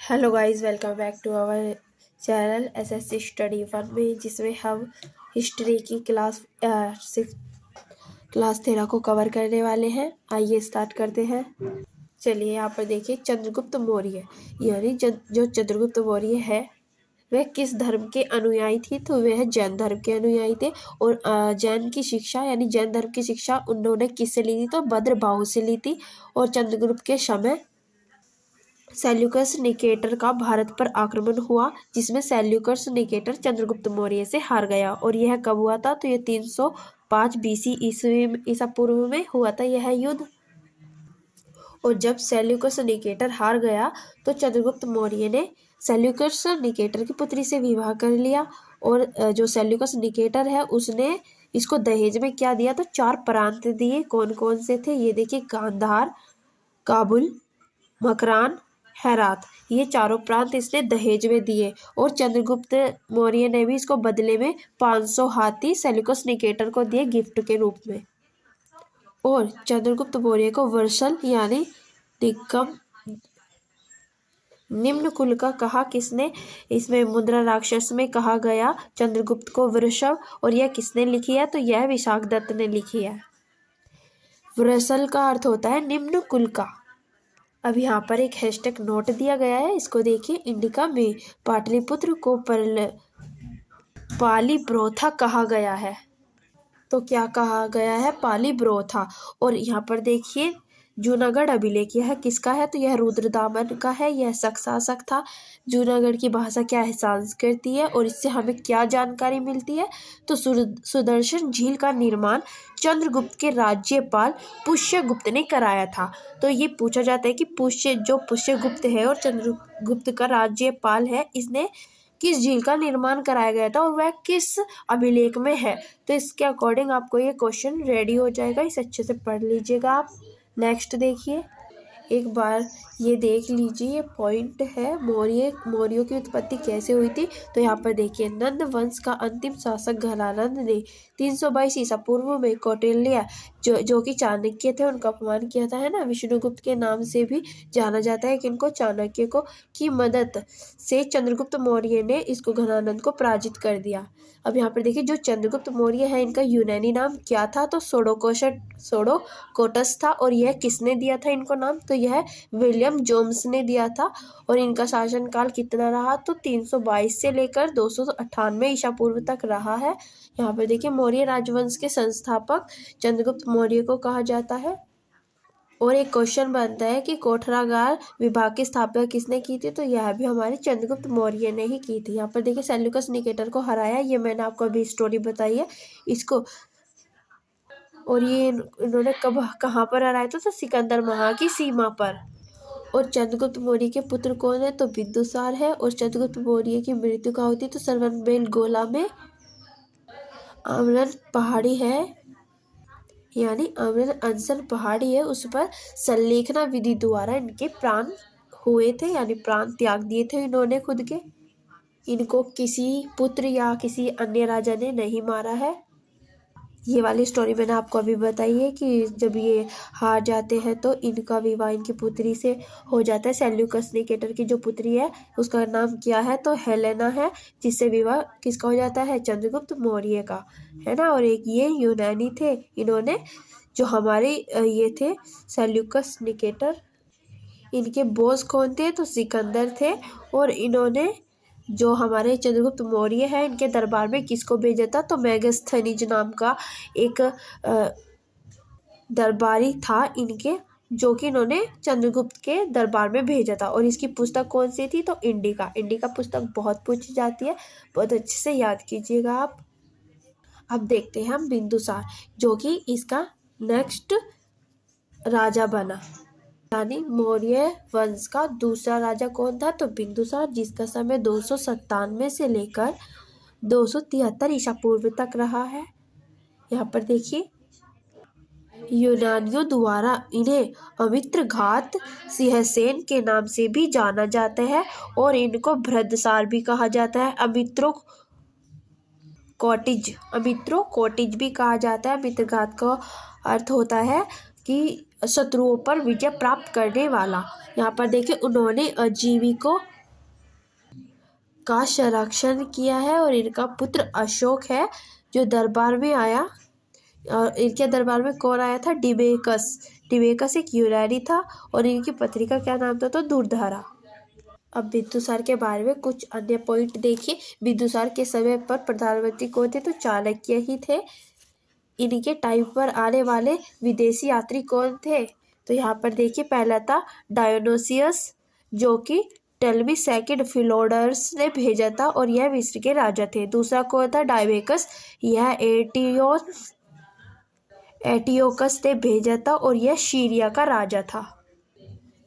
Hello guys, welcome back to our channel SSC study one में, जिसमें हम history की क्लास 13 को कवर करने वाले हैं। आइए स्टार्ट करते हैं। चलिए, यहाँ पर देखिए चंद्रगुप्त मौर्य, यानी जो चंद्रगुप्त मौर्य है वह किस धर्म के अनुयायी थी? तो वह जैन धर्म के अनुयायी थे। और जैन की शिक्षा यानी जैन धर्म की शिक्षा उन्होंने किससे ली थी? तो भद्रबाहु से ली थी। और चंद्रगुप्त के समय सेल्यूकस निकेटर का भारत पर आक्रमण हुआ, जिसमें सेल्यूकस निकेटर चंद्रगुप्त मौर्य से हार गया। और यह कब हुआ था? तो यह 305 बीसी ईसा पूर्व में हुआ था यह युद्ध। और जब सेल्यूकस निकेटर हार गया तो चंद्रगुप्त मौर्य ने सेल्यूकस निकेटर की पुत्री से विवाह कर लिया। और जो सेल्यूकस निकेटर है उसने इसको दहेज में क्या दिया? तो 4 प्रांत दिए। कौन कौन से थे ये देखिए: गांधार, काबुल, मकरान, हेरात। ये चारों प्रांत इसने दहेज में दिए। और चंद्रगुप्त मौर्य ने भी इसको बदले में 500 हाथी सेल्यूकस निकेटर को दिए गिफ्ट के रूप में। और चंद्रगुप्त मौर्य को वर्षल यानी निकम निम्न कुल का कहा किसने? इसमें मुद्रा राक्षस में कहा गया चंद्रगुप्त को वृषभ। और यह किसने लिखी है? तो यह विशाखदत्त ने लिखी है। वृषल का अर्थ होता है निम्न कुल का। अब यहाँ पर एक हैशटैग नोट दिया गया है, इसको देखिए। इंडिका में पाटलिपुत्र को पालीब्रोथा कहा गया है। तो क्या कहा गया है? पालीब्रोथा। और यहाँ पर देखिए जूनागढ़ अभिलेख यह किसका है? तो यह रुद्रदामन का है। यह शक शासक था। जूनागढ़ की भाषा क्या है? संस्कृति है। और इससे हमें क्या जानकारी मिलती है? तो सुदर्शन झील का निर्माण चंद्रगुप्त के राज्यपाल पुष्यगुप्त ने कराया था। तो ये पूछा जाता है कि पुष्यगुप्त है और चंद्रगुप्त का राज्यपाल है, इसने किस झील का निर्माण कराया गया था और वह किस अभिलेख में है? तो इसके अकॉर्डिंग आपको ये क्वेश्चन रेडी हो जाएगा। इसे अच्छे से पढ़ लीजिएगा आप। नेक्स्ट देखिए, एक बार ये देख लीजिए, ये पॉइंट है मौर्यों की उत्पत्ति कैसे हुई थी। तो यहाँ पर देखिए, नंद वंश का अंतिम शासक घनानंद ने 322 ईसा पूर्व में कौटिल्य जो कि चाणक्य थे उनका अपमान किया था, है ना। विष्णुगुप्त के नाम से भी जाना जाता है किनको? चाणक्य को। की मदद से चंद्रगुप्त मौर्य ने इसको घनानंद को पराजित कर दिया। अब यहाँ पर देखिए, जो चंद्रगुप्त मौर्य है इनका यूनानी नाम क्या था? तो सोडोकोटस था। और यह किसने दिया था इनको नाम? तो यह विलियम जोम्स ने दिया था। और इनका शासनकाल कितना रहा? तो 322 से लेकर 298 ईसा पूर्व तक रहा है। यहाँ पर देखिए, मौर्य राजवंश के संस्थापक चंद्रगुप्त मौर्य को कहा जाता है। और एक क्वेश्चन बनता है कि कोठरागार विभाग की स्थापना किसने की थी? तो यह भी हमारे चंद्रगुप्त मौर्य ने ही की थी। यहाँ पर देखिए, सेल्यूकस निकेटर को हराया, ये मैंने आपको अभी स्टोरी बताई है इसको। और ये इन्होंने कहाँ पर हराया था? तो सिकंदर महा की सीमा पर। और चंद्रगुप्त मौर्य के पुत्र कौन है? तो बिंदुसार है। और चंद्रगुप्त मौर्य की मृत्यु कहाँ हुई थी? तो सरवनबेल गोला में आमरण पहाड़ी है, यानी आमरण अनशन पहाड़ी है, उस पर संलेखना विधि द्वारा इनके प्राण हुए थे, यानी प्राण त्याग दिए थे इन्होंने खुद के। इनको किसी पुत्र या किसी अन्य राजा ने नहीं मारा है। ये वाली स्टोरी मैंने आपको अभी बताई है कि जब ये हार जाते हैं तो इनका विवाह इनकी पुत्री से हो जाता है। सेल्यूकस निकेटर की जो पुत्री है उसका नाम क्या है? तो हेलेना है, जिससे विवाह किसका हो जाता है? चंद्रगुप्त मौर्य का, है ना। और एक ये यूनानी थे, इन्होंने जो हमारे ये थे सेल्यूकस निकेटर, इनके बॉस कौन थे? तो सिकंदर थे। और इन्होंने जो हमारे चंद्रगुप्त मौर्य है इनके दरबार में किसको भेजा था? तो मेगास्थनीज नाम का एक दरबारी था इनके, जो कि इन्होंने चंद्रगुप्त के दरबार में भेजा था। और इसकी पुस्तक कौन सी थी? तो इंडिका पुस्तक बहुत पूछी जाती है, बहुत अच्छे से याद कीजिएगा आप। अब देखते हैं हम बिंदुसार, जो कि इसका नेक्स्ट राजा बना, यानी मौर्य वंश का दूसरा राजा कौन था? तो बिंदुसार, जिसका समय 297 से लेकर 273 ईसा पूर्व तक रहा है। यहाँ पर देखिए, यूनानियों द्वारा इन्हें अमित्रघात सिंहसेन के नाम से भी जाना जाता है। और इनको भृदसार भी कहा जाता है। अमित्रो कॉटिज भी कहा जाता है। अमित्रघात का अर्थ होता है कि शत्रुओं पर विजय प्राप्त करने वाला। यहाँ पर देखिए उन्होंने अजीविकों का संरक्षण किया है और इनका पुत्र अशोक है जो दरबार में आया। और इनके दरबार में कौन आया था? डिमेकस। डिमेकस एक यूनानी था और इनकी पत्नी का क्या नाम था? तो दूरधारा। अब बिंदुसार के बारे में कुछ अन्य पॉइंट देखिए। बिंदुसार के समय पर प्रधानमंत्री कौन थे? तो चाणक्य ही थे। इनके टाइम पर आने वाले विदेशी यात्री कौन थे? तो यहाँ पर देखिए पहला था डायोनोसियस जो कि टलमी सेकंड फिलोडर्स ने भेजा था और यह मिस्र के राजा थे। दूसरा कौन था? डायवेकस। यह एटियोकस ने भेजा था और यह सीरिया का राजा था।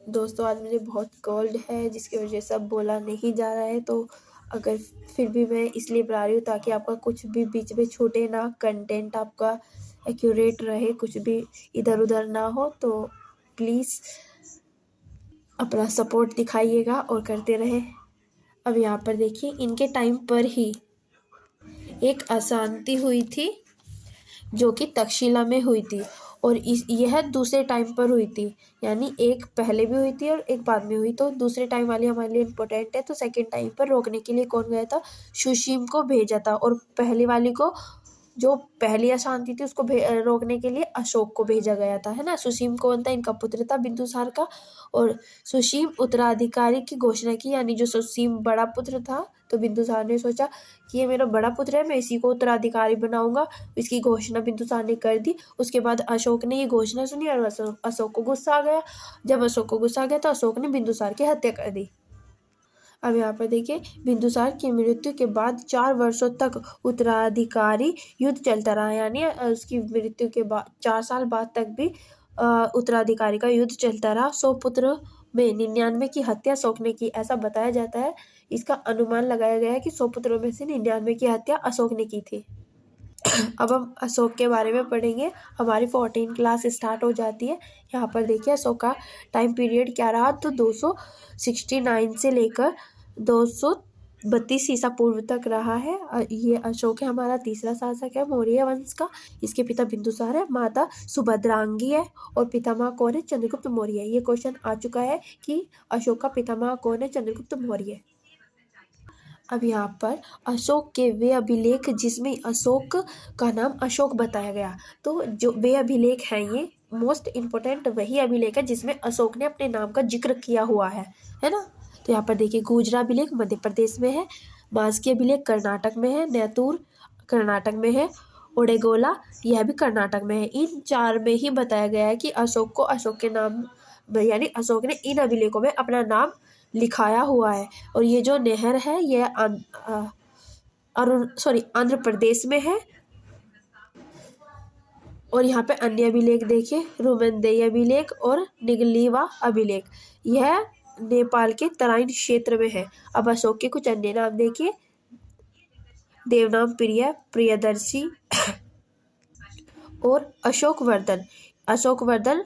दोस्तों आज मुझे बहुत कोल्ड है जिसकी वजह से अब बोला नहीं जा रहा है, तो अगर फिर भी मैं इसलिए बना रही हूँ ताकि आपका कुछ भी बीच में छूटे ना, कंटेंट आपका एक्यूरेट रहे, कुछ भी इधर उधर ना हो। तो प्लीज़ अपना सपोर्ट दिखाइएगा और करते रहे। अब यहाँ पर देखिए इनके टाइम पर ही एक अशांति हुई थी जो कि तक्षशिला में हुई थी और यह दूसरे टाइम पर हुई थी, यानी एक पहले भी हुई थी और एक बाद में हुई। तो दूसरे टाइम वाली हमारे लिए इम्पोर्टेंट है। तो सेकंड टाइम पर रोकने के लिए कौन गया था? सुसीम को भेजा था और पहली वाली को, जो पहली अशांति थी उसको रोकने के लिए अशोक को भेजा गया था, है ना। सुसीम कौन था? इनका पुत्र था बिंदुसार का। और सुसीम उत्तराधिकारी की घोषणा की, यानी जो सुसीम बड़ा पुत्र था, तो बिंदुसार ने सोचा कि ये मेरा बड़ा पुत्र है, मैं इसी को उत्तराधिकारी बनाऊंगा। इसकी घोषणा बिंदुसार ने कर दी। उसके बाद अशोक ने ये घोषणा सुनी और अशोक को गुस्सा आ गया। जब अशोक को गुस्सा आ गया तो अशोक ने बिंदुसार की हत्या कर दी। अब यहाँ पर देखिए बिंदुसार की मृत्यु के बाद 4 वर्षों तक उत्तराधिकारी युद्ध चलता रहा, यानी उसकी मृत्यु के बाद 4 साल बाद तक भी उत्तराधिकारी का युद्ध चलता रहा। 100 पुत्र में 99 की हत्या अशोक ने की, ऐसा बताया जाता है। इसका अनुमान लगाया गया है कि 100 पुत्रों में से 99 की हत्या अशोक ने की थी। अब हम अशोक के बारे में पढ़ेंगे। हमारी 14 क्लास स्टार्ट हो जाती है। यहाँ पर देखिए अशोक का टाइम पीरियड क्या रहा? तो 269 से लेकर 232 ईसा पूर्व तक रहा है। ये अशोक है, हमारा तीसरा शासक है मौर्य वंश का। इसके पिता बिंदुसार है, माता सुभद्रांगी है और पितामह कौन है? चंद्रगुप्त मौर्य। ये क्वेश्चन आ चुका है कि अशोक का पितामह कौन है? चंद्रगुप्त मौर्य। अब यहाँ पर अशोक के वे अभिलेख जिसमें अशोक का नाम अशोक बताया गया, तो जो वे अभिलेख हैं ये मोस्ट इम्पोर्टेंट वही अभिलेख है जिसमें अशोक ने अपने नाम का जिक्र किया हुआ है ना। तो यहाँ पर देखिए गुजरा अभिलेख मध्य प्रदेश में है, मास्की अभिलेख कर्नाटक में है, नैतूर कर्नाटक में है, ओडेगोला यह भी कर्नाटक में है। इन 4 में ही बताया गया है कि अशोक को अशोक के नाम, यानी अशोक ने इन अभिलेखों में अपना नाम लिखाया हुआ है। और ये जो नहर है यह आंध्र प्रदेश में है। और यहाँ पे अन्य अभिलेख देखिए, रुमेंदेई अभिलेख और निगलीवा अभिलेख, यह नेपाल के तराइन क्षेत्र में है। अब अशोक के कुछ अन्य नाम देखिए, देवनाम प्रिय, प्रियदर्शी और अशोक वर्धन। अशोक वर्धन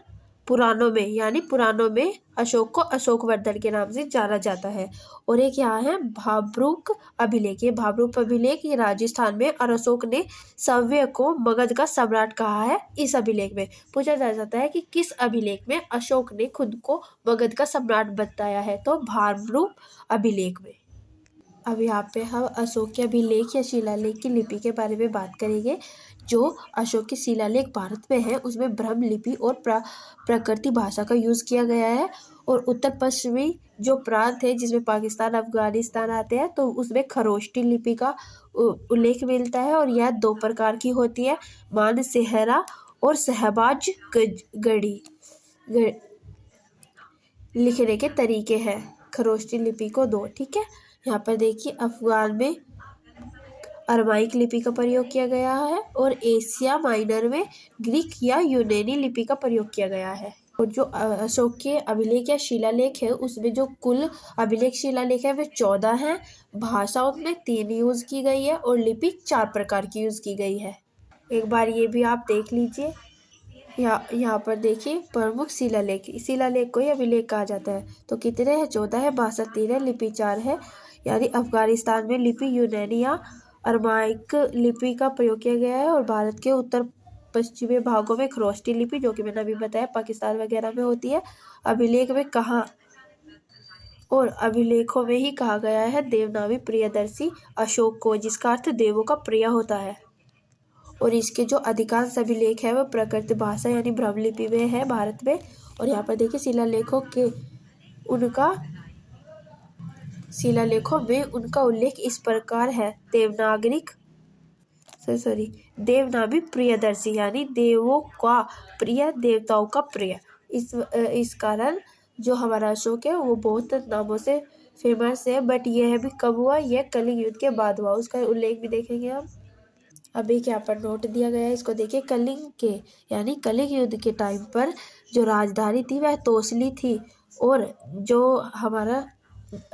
पुराणों में, यानी पुराणों में अशोक को अशोक वर्धन के नाम से जाना जाता है। और एक यहाँ है भाब्रुक अभिलेख। ये भाब्रुक अभिलेख ये राजस्थान में, और अशोक ने सव्य को मगध का सम्राट कहा है। इस अभिलेख में पूछा जा सकता है कि किस अभिलेख में अशोक ने खुद को मगध का सम्राट बताया है? तो भाब्रुक अभिलेख में। अब यहाँ पे हम अशोक के अभिलेख या शिलालेख की लिपि के बारे में बात करेंगे। जो अशोक के शिलालेख भारत में है उसमें ब्रह्म लिपि और प्राकृतिक भाषा का यूज़ किया गया है। और उत्तर पश्चिमी जो प्रांत है जिसमें पाकिस्तान अफगानिस्तान आते हैं तो उसमें खरोष्टी लिपि का उल्लेख मिलता है। और यह 2 प्रकार की होती है, मान सेहरा और सहबाज गढ़ी। लिखने के तरीके हैं खरोष्टी लिपि को 2, ठीक है। यहाँ पर देखिए अफगान में अरमाइक लिपि का प्रयोग किया गया है और एशिया माइनर में ग्रीक या यूनानी लिपि का प्रयोग किया गया है। और जो अशोक के अभिलेख या शिलालेख है उसमें जो कुल अभिलेख शिलालेख है वे 14 हैं। भाषा उसमें 3 यूज़ की गई है और लिपि 4 प्रकार की यूज़ की गई है। एक बार ये भी आप देख लीजिए। यहाँ पर देखिए प्रमुख शिलालेख को ही अभिलेख कहा जाता है। तो कितने हैं? 14 है, भाषा 3 है, लिपि 4 है। यानी अफगानिस्तान में लिपि यूनानी या अरमाइक लिपि का प्रयोग किया गया है और भारत के उत्तर पश्चिमी भागों में खरोष्टी लिपि, जो कि मैंने अभी बताया पाकिस्तान वगैरह में होती है। अभिलेख में कहा, और अभिलेखों में ही कहा गया है देवनामी प्रियदर्शी अशोक को, जिसका अर्थ देवों का प्रिय होता है। और इसके जो अधिकांश अभिलेख है वो प्राकृत भाषा यानी ब्रह्मलिपि में है भारत में। और यहाँ पर देखिए शिलालेखों में उनका उल्लेख इस प्रकार है। देवनामी प्रियदर्शी यानी देवों का प्रिय, देवताओं का प्रिय। इस कारण जो हमारा अशोक है वो बहुत नामों से फेमस है। बट यह भी कब हुआ, यह कलिंग युद्ध के बाद हुआ, उसका उल्लेख भी देखेंगे हम। अभी क्या पर नोट दिया गया है, इसको देखिए। कलिंग युद्ध के टाइम पर जो राजधानी थी वह तोसली थी, और जो हमारा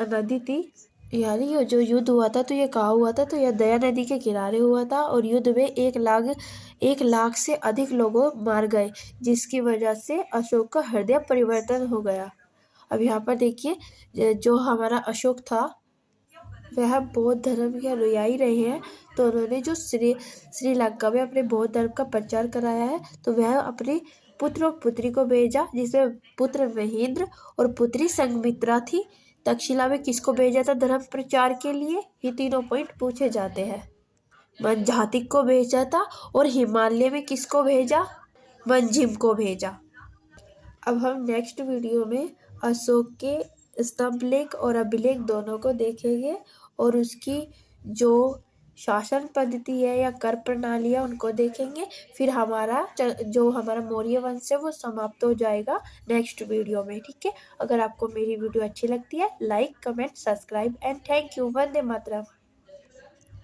नदी थी, यानी ये जो युद्ध हुआ था तो ये कहाँ हुआ था, तो यह दया नदी के किनारे हुआ था। और युद्ध में 1 लाख से अधिक लोग मार गए, जिसकी वजह से अशोक का हृदय परिवर्तन हो गया। अब यहाँ पर देखिए, जो हमारा अशोक था वह बौद्ध धर्म के अनुयायी रहे हैं। तो उन्होंने जो श्रीलंका में अपने बौद्ध धर्म का प्रचार कराया है, तो वह अपने पुत्र और पुत्री को भेजा, जिसमें पुत्र महेंद्र और पुत्री संघमित्रा थी। तक्षशिला में किसको भेजा था धर्म प्रचार के लिए, ये तीनों पॉइंट पूछे जाते हैं। मनजातिक को भेजा था, और हिमालय में किसको भेजा, मंजिम को भेजा। अब हम नेक्स्ट वीडियो में अशोक के स्तंभ लेख और अभिलेख दोनों को देखेंगे, और उसकी जो शासन पद्धति है या कर प्रणाली है उनको देखेंगे। फिर जो हमारा मौर्य वंश है वो समाप्त हो जाएगा नेक्स्ट वीडियो में, ठीक है। अगर आपको मेरी वीडियो अच्छी लगती है, like comment subscribe and thank you. Vande Mataram.